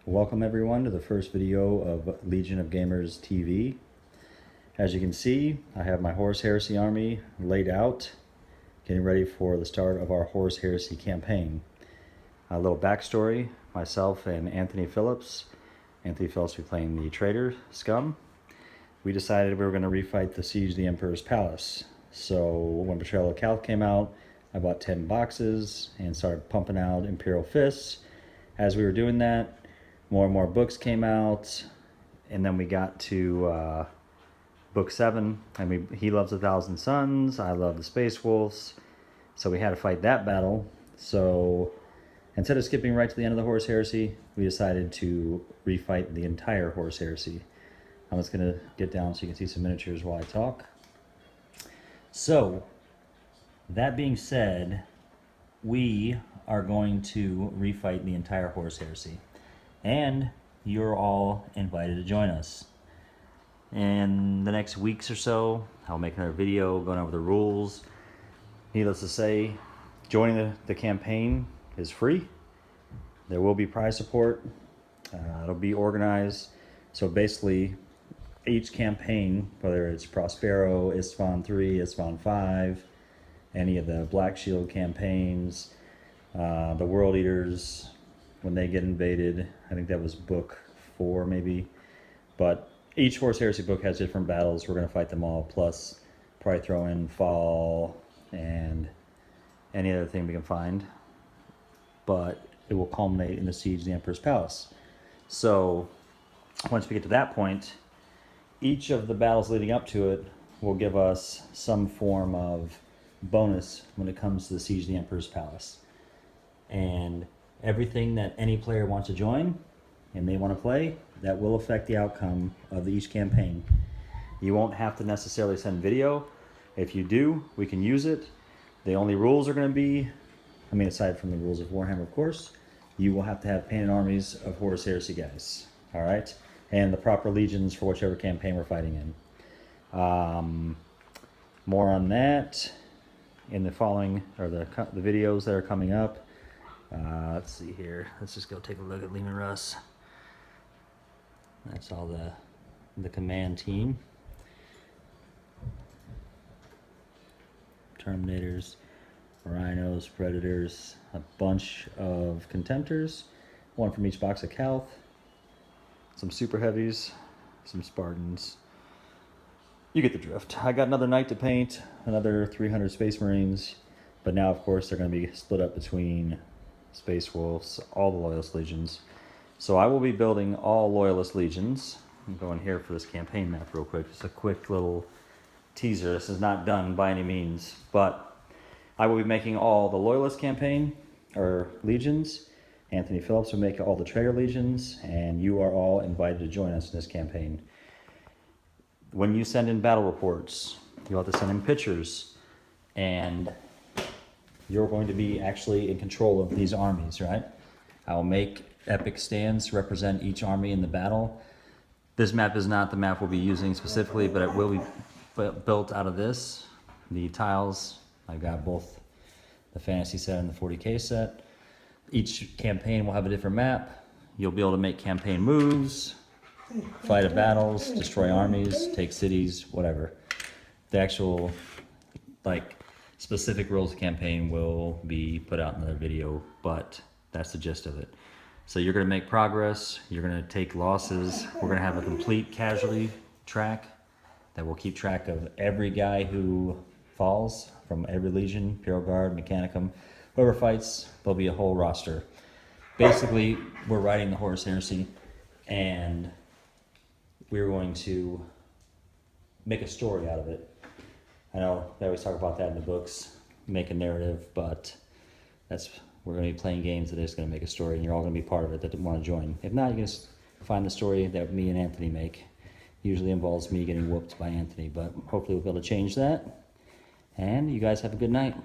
Welcome everyone to the first video of Legion of Gamers TV. As you can see, I have my Horus Heresy army laid out, getting ready for the start of our Horus Heresy campaign. A little backstory, myself and Anthony Phillips will be playing the traitor scum. We decided we were going to refight the Siege of the Emperor's Palace. So when Betrayal of Calth came out, I bought 10 boxes and started pumping out Imperial Fists. As we were doing that, more and more books came out, and then we got to book 7. He loves 1,000 Suns, I love the Space Wolves, so we had to fight that battle. So instead of skipping right to the end of the Horus Heresy, we decided to refight the entire Horus Heresy. I'm just going to get down so you can see some miniatures while I talk. So, that being said, we are going to refight the entire Horus Heresy. And you're all invited to join us. In the next weeks or so, I'll make another video going over the rules. Needless to say, joining the campaign is free. There will be prize support. It'll be organized. So basically, each campaign, whether it's Prospero, Isfahan 3, Isfahan 5, any of the Black Shield campaigns, the World Eaters, when they get invaded, I think that was book 4 maybe, but each Horus Heresy book has different battles. We're going to fight them all, plus probably throw in Fall and any other thing we can find, but it will culminate in the Siege of the Emperor's Palace. So once we get to that point, each of the battles leading up to it will give us some form of bonus when it comes to the Siege of the Emperor's Palace. And everything that any player wants to join and they want to play, that will affect the outcome of each campaign. You won't have to necessarily send video. If you do, we can use it. The only rules are going to be, aside from the rules of Warhammer, of course, you will have to have painted armies of Horus Heresy guys. All right? And the proper legions for whichever campaign we're fighting in. More on that in the following, or the videos that are coming up. Let's see here. Let's just go take a look at Lehman Russ. That's all the command team. Terminators, Rhinos, Predators, a bunch of Contemptors, one from each box of Calth, some Super Heavies, some Spartans. You get the drift. I got another Knight to paint, another 300 Space Marines, but now of course they're going to be split up between Space Wolves, all the Loyalist Legions. So I will be building all Loyalist Legions. I'm going here for this campaign map real quick. Just a quick little teaser. This is not done by any means, but I will be making all the Loyalist campaign, or Legions. Anthony Phillips will make all the Traitor Legions, and you are all invited to join us in this campaign. When you send in battle reports, you'll have to send in pictures, and you're going to be actually in control of these armies, right? I will make epic stands to represent each army in the battle. This map is not the map we'll be using specifically, but it will be built out of this. The tiles, I've got both the fantasy set and the 40K set. Each campaign will have a different map. You'll be able to make campaign moves, fight at battles, destroy armies, take cities, whatever. The actual, specific rules of campaign will be put out in another video, but that's the gist of it. So you're going to make progress, you're going to take losses, we're going to have a complete casualty track that will keep track of every guy who falls from every legion, Imperial Guard, Mechanicum, whoever fights, there'll be a whole roster. Basically, we're writing the Horus Heresy, and we're going to make a story out of it. I know they always talk about that in the books, make a narrative, but we're going to be playing games that are just going to make a story, and you're all going to be part of it that want to join. If not, you can just find the story that me and Anthony make. Usually involves me getting whooped by Anthony, but hopefully we'll be able to change that. And you guys have a good night.